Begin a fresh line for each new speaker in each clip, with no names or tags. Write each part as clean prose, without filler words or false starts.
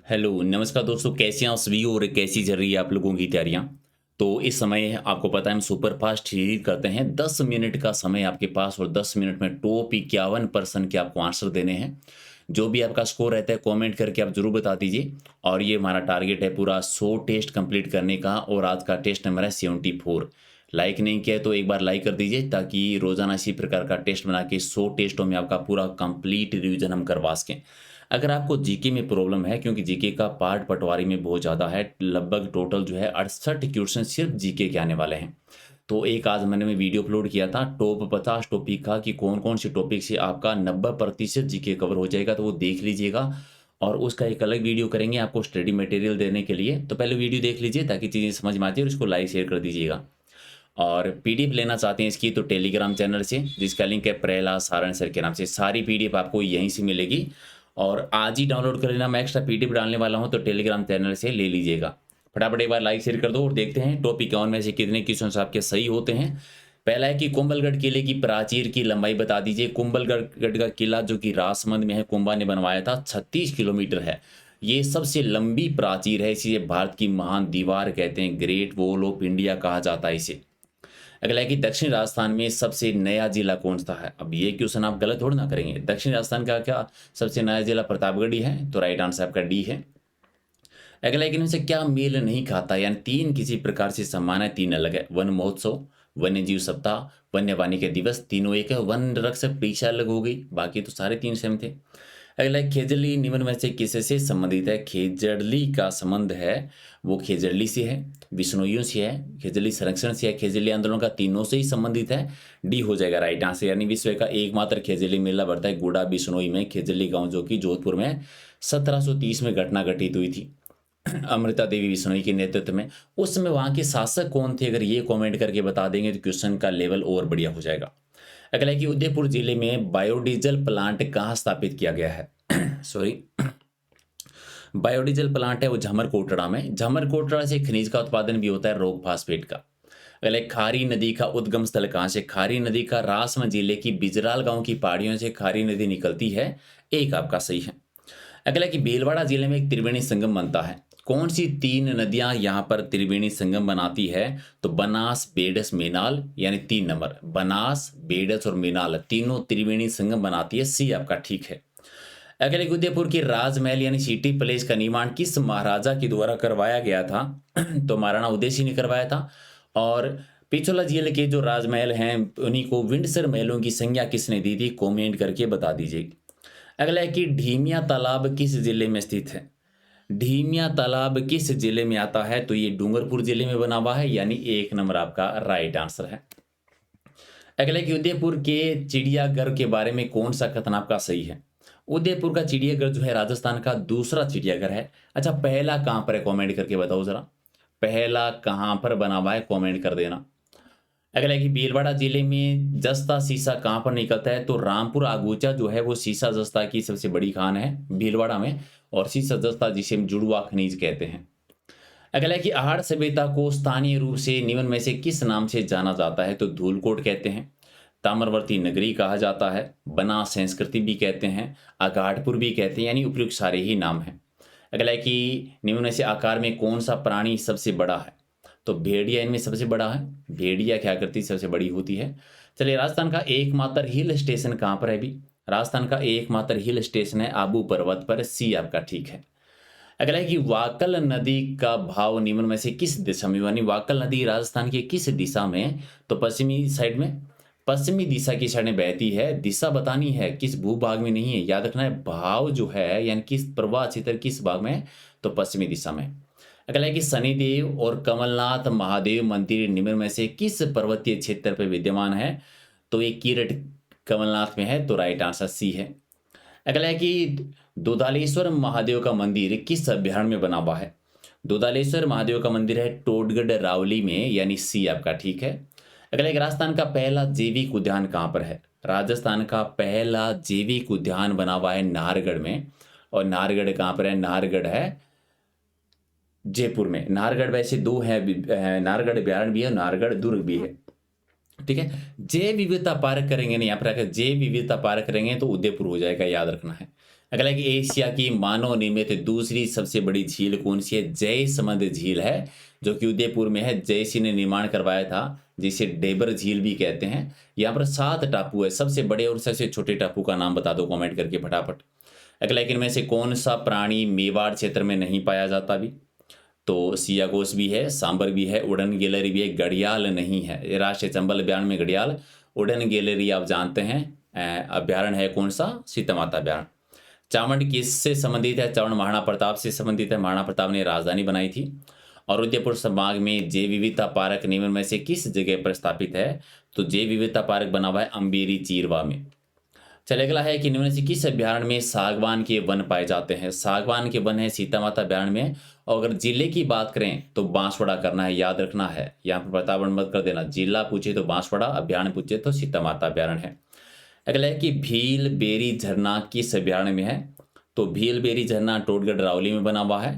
Hello, नमस्कार दोस्तों, कैसे हैं आप सभी और कैसी चल रही है आप लोगों की तैयारियाँ? तो इस समय आपको पता है हम सुपर फास्ट ही करते हैं, 10 मिनट का समय आपके पास और 10 मिनट में टॉप 51 पर्सन के आपको आंसर देने हैं। जो भी आपका स्कोर रहता है कमेंट करके आप ज़रूर बता दीजिए और ये हमारा टारगेट है पूरा 100 टेस्ट कंप्लीट करने का और आज का टेस्ट नंबर है 74। लाइक नहीं किया है तो एक बार लाइक कर दीजिए ताकि रोज़ाना इसी प्रकार का टेस्ट बना के 100 टेस्टों में आपका पूरा कंप्लीट रिवीजन हम करवा सकें। अगर आपको जीके में प्रॉब्लम है क्योंकि जीके का पार्ट पटवारी में बहुत ज़्यादा है, लगभग टोटल जो है 68 क्वेश्चन सिर्फ जीके के आने वाले हैं। तो एक आज मैंने वीडियो अपलोड किया था टॉप 50 टॉपिक का कि कौन-कौन से टॉपिक से आपका 90% जीके कवर हो जाएगा, तो वो देख लीजिएगा और उसका एक अलग वीडियो करेंगे आपको स्टडी मटेरियल देने के लिए। तो पहले वीडियो देख लीजिए ताकि चीज़ें समझ में आती है और इसको लाइक शेयर कर दीजिएगा। और पीडीएफ लेना चाहते हैं इसकी तो टेलीग्राम चैनल से जिसका लिंक है प्रहलाद सारण सर के नाम से, सारी पीडीएफ आपको यहीं से मिलेगी और आज ही डाउनलोड कर लेना। मैं एक्स्ट्रा पीडीएफ डालने वाला हूं तो टेलीग्राम चैनल से ले लीजिएगा। फटाफट एक बार लाइक शेयर कर दो और देखते हैं टॉपिक ऑन में से कितने क्वेश्चन आपके सही होते हैं। पहला है कि कुंभलगढ़ किले की प्राचीर की लंबाई बता दीजिए। कुंभलगढ़ का किला जो कि राजसमंद में है, कुंभा ने बनवाया था, 36 किलोमीटर है। ये सबसे लंबी प्राचीर है, इसे भारत की महान दीवार कहते हैं, ग्रेट वॉल ऑफ इंडिया कहा जाता है इसे। अगला है कि दक्षिण राजस्थान में सबसे नया जिला कौन सा है? अब ये क्वेश्चन आप गलत थोड़ी ना करेंगे। दक्षिण राजस्थान का क्या सबसे नया जिला प्रतापगढ़ ही है, तो राइट आंसर आपका डी है। अगला है कि इनमें से क्या मेल नहीं खाता, यानी तीन किसी प्रकार से समान है, तीन अलग है। वन महोत्सव, वन्य जीव सप्ताह, वन्य वानिकी दिवस, तीनों एक है। वन रक्षक परीक्षा अलग हो गई, बाकी तो सारे तीन सेम थे। अगला है खेजड़ली निम्न में से किससे संबंधित है? खेजड़ली का संबंध है वो खेजड़ली से है, बिश्नोइयों से है, खेजड़ली संरक्षण से है, खेजड़ली आंदोलन का तीनों से ही संबंधित है। डी हो जाएगा राइट आंसर, यानी विश्व का एकमात्र खेजड़ली मेला बढ़ता है गुड़ा बिश्नोई में, खेजड़ली गांव जो कि जोधपुर में 1730 में घटना घटित हुई थी अमृता देवी बिश्नोई के नेतृत्व में। उस समय वहां के शासक कौन थे? अगर ये कमेंट करके बता देंगे तो क्वेश्चन का लेवल और बढ़िया हो जाएगा। अगला है कि उदयपुर जिले में बायोडीजल प्लांट कहाँ स्थापित किया गया है? सॉरी, बायोडीजल प्लांट है वो झमर कोटड़ा में। झमर कोटड़ा से खनिज का उत्पादन भी होता है, रॉक फास्फेट का। अगला है खारी नदी का उद्गम स्थल कहाँ से? खारी नदी का राजसमंद जिले की बिजराल गांव की पहाड़ियों से खारी नदी निकलती है, एक आपका सही है। अगला है कि भीलवाड़ा जिले में एक त्रिवेणी संगम बनता है, कौन सी तीन नदियां यहां पर त्रिवेणी संगम बनाती है? तो बनास, बेडस, मेनाल, यानी 3 नंबर बनास, बेडस और मेनाल तीनों त्रिवेणी संगम बनाती है, सी आपका ठीक है। अगले उदयपुर की राजमहल यानी सिटी पैलेस का निर्माण किस महाराजा के द्वारा करवाया गया था? तो महाराणा उदय सिंह ने करवाया था। और पिछोला जिले के जो राजमहल हैं उन्हीं को विंडसर महलों की संज्ञा किसने दी थी? कमेंट करके बता दीजिए। अगला है कि ढीमिया तालाब किस जिले में स्थित है? ढीमिया तालाब किस जिले में आता है? तो ये डूंगरपुर जिले में बना हुआ है, यानी 1 नंबर आपका राइट आंसर है। अगला है कि उदयपुर के चिड़ियाघर के बारे में कौन सा कथन आपका सही है? उदयपुर का चिड़ियाघर जो है राजस्थान का दूसरा चिड़ियाघर है। अच्छा, पहला कहां पर है? कमेंट करके बताओ जरा, पहला कहां पर बना हुआ है? कमेंट कर देना। अगला है कि भीलवाड़ा जिले में जस्ता शीशा कहाँ पर निकलता है? तो रामपुर आगूचा जो है वो शीशा जस्ता की सबसे बड़ी खान है भीलवाड़ा में, और शीशा जस्ता जिसे हम जुड़वा खनिज कहते हैं। अगला है कि आहड़ सभ्यता को स्थानीय रूप से निम्न में से किस नाम से जाना जाता है? तो धूलकोट कहते हैं, ताम्रवर्ती नगरी कहा जाता है, बनास संस्कृति भी कहते हैं, अगाधपुर भी कहते हैं, यानी उपयुक्त सारे ही नाम हैं। अगला है कि निम्न में से आकार में कौन सा प्राणी सबसे बड़ा है? तो भेड़िया इनमें सबसे बड़ा है। भेड़िया क्या करती है? सबसे बड़ी होती है। चलिए, राजस्थान का एकमात्र हिल स्टेशन कहाँ पर है अभी? राजस्थान का एकमात्र हिल स्टेशन है आबू पर्वत पर, सी आपका ठीक है। अगला है कि वाकल नदी का भाव निम्न में से किस दिशा में, यानी वाकल नदी राजस्थान की किस दिशा में? तो पश्चिमी साइड में, पश्चिमी दिशा की साइड में बहती है। दिशा बतानी है, किस भूभाग में नहीं है, याद रखना है। भाव जो है यानी किस प्रवाह क्षेत्र किस भाग में है? तो पश्चिमी दिशा में। अगला है कि शनिदेव और कमलनाथ महादेव मंदिर निम्न में से किस पर्वतीय क्षेत्र पर विद्यमान है? तो ये कीरट कमलनाथ में है, तो राइट आंसर सी है। अगला है कि दुधालेश्वर महादेव का मंदिर किस अभ्यारण्य में बना हुआ है? दुधालेश्वर महादेव का मंदिर है टोडगढ़ रावली में, यानी सी आपका ठीक है। अगला एक राजस्थान का पहला जैविक उद्यान कहाँ पर है? राजस्थान का पहला जैविक उद्यान बना हुआ है नाहरगढ़ में, और नाहरगढ़ कहाँ पर है? नाहरगढ़ है जयपुर में। नाहरगढ़ वैसे दो है, नाहरगढ़ अभ्यारण्य भी है, नाहरगढ़ दुर्ग भी है। ठीक है, जैव विविधता पार्क करेंगे नहीं, यहाँ पर अगर जैव विविधता पार्क करेंगे तो उदयपुर हो जाएगा, याद रखना है। अगला है कि एशिया की मानव निर्मित दूसरी सबसे बड़ी झील कौन सी है? जयसमंद झील है, जो कि उदयपुर में है। जयसी ने निर्माण करवाया था, जिसे डेबर झील भी कहते हैं। यहाँ पर 7 टापू है। सबसे बड़े और सबसे छोटे टापू का नाम बता दो कमेंट करके फटाफट। अगला है कि इनमें से कौन सा प्राणी मेवाड़ क्षेत्र में नहीं पाया जाता भी? तो सियागोस भी है, सांबर भी है, उड़न गैलरी भी है, घड़ियाल नहीं है। ये राष्ट्रीय चंबल अभ्यारण्य में घड़ियाल, उड़न गैलरी आप जानते हैं। अभ्यारण्य है कौन सा? सीता माता अभ्यारण्य। चावंड किससे संबंधित है? चावंड महाराणा प्रताप से संबंधित है। महाराणा प्रताप ने राजधानी बनाई थी। और उदयपुर संभाग में जैव विविधता पार्क निम्न में से किस जगह पर स्थापित है? तो जैव विविधता पार्क बना हुआ है अम्बेरी चीरवा में। चलिए अगला है कि निम्न में से किस अभ्यारण्य में सागवान के वन पाए जाते हैं? सागवान के वन है सीता माता अभ्यारण्य में। और अगर जिले की बात करें तो बांसवाड़ा करना है, याद रखना है। यहाँ पर बतावट मत कर देना, जिला पूछे तो बांसवाड़ा, अभ्यारण्य पूछे तो सीता माता अभ्यारण्य है। अगला है कि भील बेरी झरना किस अभ्यारण्य में है? तो भील बेरी झरना टोटगढ़ रावली में बना हुआ है।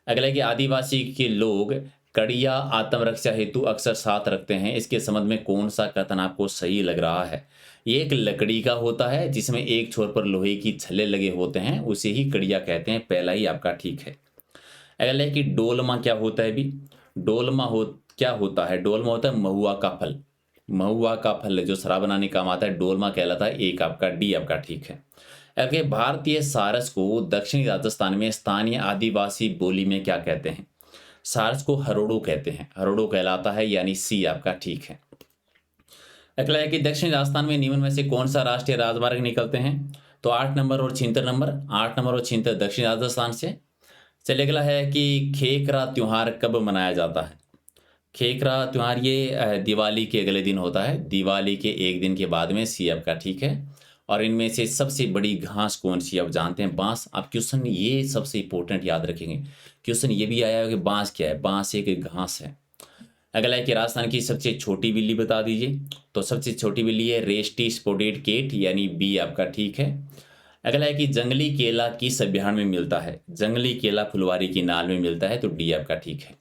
अगला है कि आदिवासी के लोग कड़िया आत्मरक्षा हेतु अक्सर साथ रखते हैं। इसके संबंध में कौन सा कथन आपको सही लग रहा है? ये एक लकड़ी का होता है जिसमें एक छोर पर लोहे की छल्ले लगे होते हैं, उसे ही कड़िया कहते हैं। पहला ही आपका ठीक है। अगला है कि डोलमा क्या होता है भी? डोलमा क्या होता है? डोलमा होता है महुआ का फल। महुआ का फल जो शराब बनाने काम आता है, डोलमा कहलाता है। एक आपका डी आपका ठीक है। अगले भारतीय सारस को दक्षिणी राजस्थान में स्थानीय आदिवासी बोली में क्या कहते हैं? सारस को हरोड़ो कहते हैं, हरोड़ो कहलाता है, यानी सी आपका ठीक है। अगला है कि दक्षिणी राजस्थान में निम्न में से कौन सा राष्ट्रीय राजमार्ग निकलते हैं? तो 8 नंबर और 76 नंबर। 8 नंबर और 76 दक्षिण राजस्थान से। चलिए अगला है कि खेकरा त्योहार कब मनाया जाता है? खेकरा त्योहार ये दिवाली के अगले दिन होता है। दिवाली के एक दिन के बाद में, सी आपका ठीक है। और इनमें से सबसे बड़ी घास कौन सी है? आप जानते हैं बांस। आप क्वेश्चन ये सबसे इंपॉर्टेंट याद रखेंगे। क्वेश्चन ये भी आया है कि बांस क्या है? बांस एक घास है। अगला है कि राजस्थान की सबसे छोटी बिल्ली बता दीजिए। तो सबसे छोटी बिल्ली है रेस्टी स्पॉटेड कैट, यानी बी आपका ठीक है। अगला है कि जंगली केला किस अभ्यारण्य में मिलता है? जंगली केला फुलवारी की नाल में मिलता है, तो डी आपका ठीक है।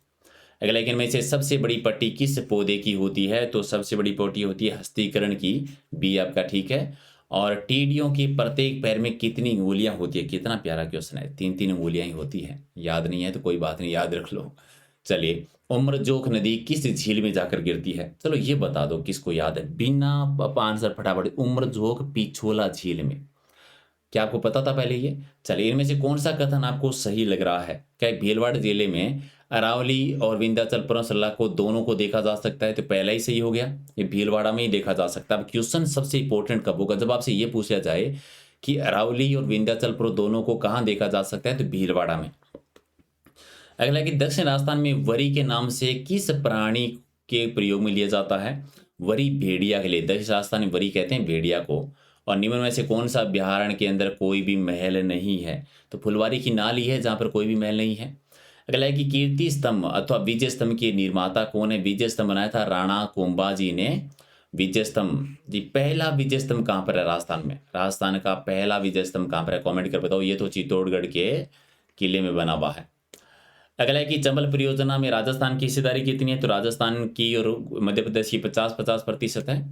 अगला है कि इनमें से सबसे बड़ी पट्टी किस पौधे की होती है? तो सबसे बड़ी पट्टी होती है हस्तीकरण की, बी आपका ठीक है। और टीडियों की प्रत्येक पैर में कितनी अंगुलियां होती है? कितना प्यारा क्वेश्चन है। 3-3 अंगुलियां ही होती है। याद नहीं है तो कोई बात नहीं, याद रख लो। चलिए, उम्रजोख नदी किस झील में जाकर गिरती है? चलो ये बता दो किसको याद है, बिना आंसर फटाफट। उम्रजोख पिछोला झील में। क्या आपको पता था पहले ये? चलिए, इनमें से कौन सा कथन आपको सही लग रहा है? क्या भीलवाड़ा जिले में अरावली और विंध्याचल पर्वतश्रृंखला को दोनों को देखा जा सकता है? तो पहला ही सही हो गया, ये भीलवाड़ा में ही देखा जा सकता है। अब क्वेश्चन सबसे इंपॉर्टेंट कब होगा? जब आपसे ये पूछा जाए कि अरावली और विंध्याचल पर्वत दोनों को कहाँ देखा जा सकता है, तो भीलवाड़ा में। अगला है कि दक्षिण राजस्थान में वरी के नाम से किस प्राणी के प्रयोग में लिया जाता है? वरी भेड़िया के लिए दक्षिण राजस्थान में वरी कहते हैं भेड़िया को। और निम्न में से कौन सा अभ्यारण्य के अंदर कोई भी महल नहीं है? तो फुलवारी की नाल ही है जहां पर कोई भी महल नहीं है। अगला है कि कीर्ति स्तंभ अथवा विजय स्तंभ के निर्माता कौन है? विजय स्तंभ बनाया था राणा कुंभा जी ने। विजय स्तंभ जी, पहला विजय स्तंभ कहां पर है राजस्थान में? राजस्थान का पहला विजय स्तंभ कहां पर है? कमेंट कर बताओ। ये तो चित्तौड़गढ़ के किले में बना हुआ है। अगला है कि चंबल परियोजना में राजस्थान की हिस्सेदारी कितनी है? तो राजस्थान की और मध्य प्रदेश की 50-50% है।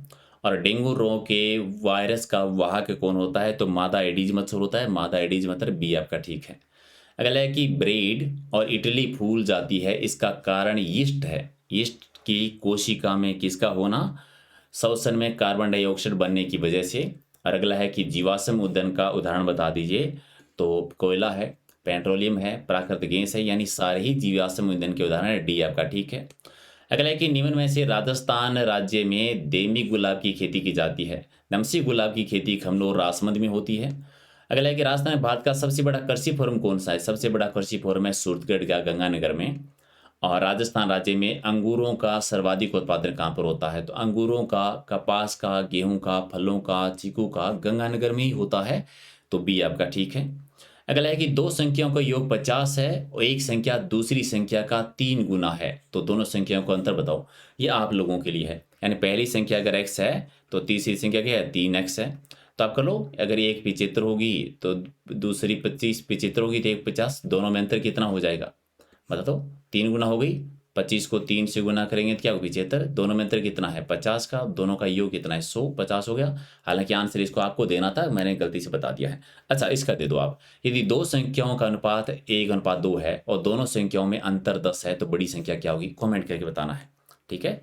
और डेंगू रोग के वायरस का वाहक कौन होता है? तो मादा एडीज मच्छर होता है। मादा एडीज मच्छर, बी आपका ठीक है। अगला है कि ब्रेड और इटली फूल जाती है, इसका कारण यीस्ट है। यीस्ट की कोशिका में किसका होना? श्वसन में कार्बन डाइऑक्साइड बनने की वजह से। और अगला है कि जीवाश्म ईंधन का उदाहरण बता दीजिए। तो कोयला है, पेट्रोलियम है, प्राकृतिक गैस है, यानी सारे ही जीवाश्म ईंधन के उदाहरण है, डी आपका ठीक है। अगला है कि निम्न में से राजस्थान राज्य में देमी गुलाब की खेती की जाती है। नमसी गुलाब की खेती खमनोर राजसमंद में होती है। अगला है कि राजस्थान में भारत का सबसे बड़ा कृषि फोरम कौन सा है? सबसे बड़ा कृषि फोरम है सूरतगढ़ का गंगानगर में। और राजस्थान राज्य में अंगूरों का सर्वाधिक उत्पादन कहाँ पर होता है? तो अंगूरों का, कपास का, गेहूं का, फलों का, चीकू का गंगानगर में ही होता है, तो बी आपका ठीक है। अगला है कि दो संख्याओं का योग 50 है और एक संख्या दूसरी संख्या का 3 गुना है, तो दोनों संख्याओं को अंतर बताओ। ये आप लोगों के लिए है, यानी पहली संख्या अगर x है तो तीसरी संख्या क्या है? 3x है। तो आप कर लो, अगर ये एक 75 होगी तो दूसरी 25 75 होगी तो एक 50, दोनों में अंतर कितना हो जाएगा? बता दो। 3 गुना हो गई 25 को 3 से गुना करेंगे तो क्या होगा 75। दोनों में अंतर कितना है 50 का, दोनों का योग कितना है 100, 50 हो गया। हालांकि आंसर इसको आपको देना था, मैंने गलती से बता दिया है। अच्छा इसका दे दो आप, यदि दो संख्याओं का अनुपात 1:2 है और दोनों संख्याओं में अंतर 10 है तो बड़ी संख्या क्या होगी, कमेंट करके बताना है। ठीक है,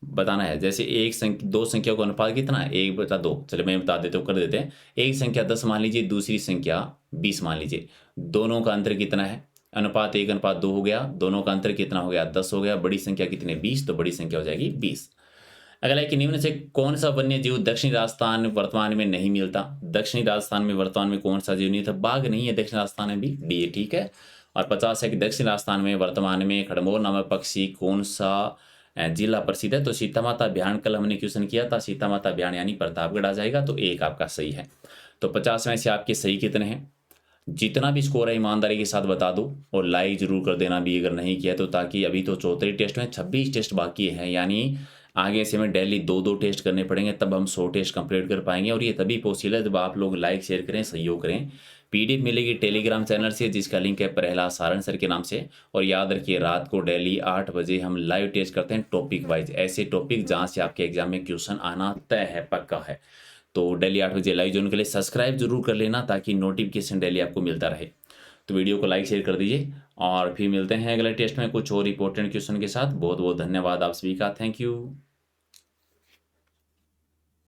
बताना है। जैसे दो संख्याओं का अनुपात कितना है 1/2, चलो मैं बता देता हूँ, कर देते हैं। एक संख्या 10 मान लीजिए, दूसरी संख्या 20 मान लीजिए, दोनों का अंतर कितना है, अनुपात 1:2 हो गया, दोनों का अंतर कितना हो गया 10 हो गया, बड़ी संख्या कितनी है 20, तो बड़ी संख्या हो जाएगी 20। अगला है कि निम्न से कौन सा वन्य जीव दक्षिणी राजस्थान वर्तमान में नहीं मिलता। दक्षिणी राजस्थान में वर्तमान में कौन सा जीव नहीं था, बाघ नहीं है दक्षिण राजस्थान में भी, डी है ठीक है। और 50 है कि दक्षिण राजस्थान में वर्तमान में खड़मोर नामक पक्षी कौन सा जिला प्रसिद्ध है, तो सीता माता अभ्यारण कल हमने क्वेश्चन किया था, सीता माता अभ्यारण यानी प्रतापगढ़ आ जाएगा, तो एक आपका सही है। तो 50 में से आपके सही कितने हैं, जितना भी स्कोर है ईमानदारी के साथ बता दो और लाइक जरूर कर देना भी अगर नहीं किया तो, ताकि अभी तो 34 टेस्ट में 26 टेस्ट बाकी है, यानी आगे से हमें डेली 2-2 टेस्ट करने पड़ेंगे, तब हम 100 टेस्ट कंप्लीट कर पाएंगे। और ये तभी पॉसिबल है जब आप लोग लाइक शेयर करें, सहयोग करें। पीडीएफ मिलेगी टेलीग्राम चैनल से, जिसका लिंक है प्रहलाद सारण सर के नाम से। और याद रखिए रात को डेली 8 बजे हम लाइव टेस्ट करते हैं टॉपिक वाइज, ऐसे टॉपिक जहाँ से आपके एग्जाम में क्वेश्चन आना तय है, पक्का है। तो डेली 8 बजे लाइव ज्वाइन के लिए सब्सक्राइब जरूर कर लेना, ताकि नोटिफिकेशन डेली आपको मिलता रहे। तो वीडियो को लाइक शेयर कर दीजिए, और फिर मिलते हैं अगले टेस्ट में कुछ और इंपॉर्टेंट क्वेश्चन के साथ। बहुत बहुत धन्यवाद आप सभी का, थैंक यू।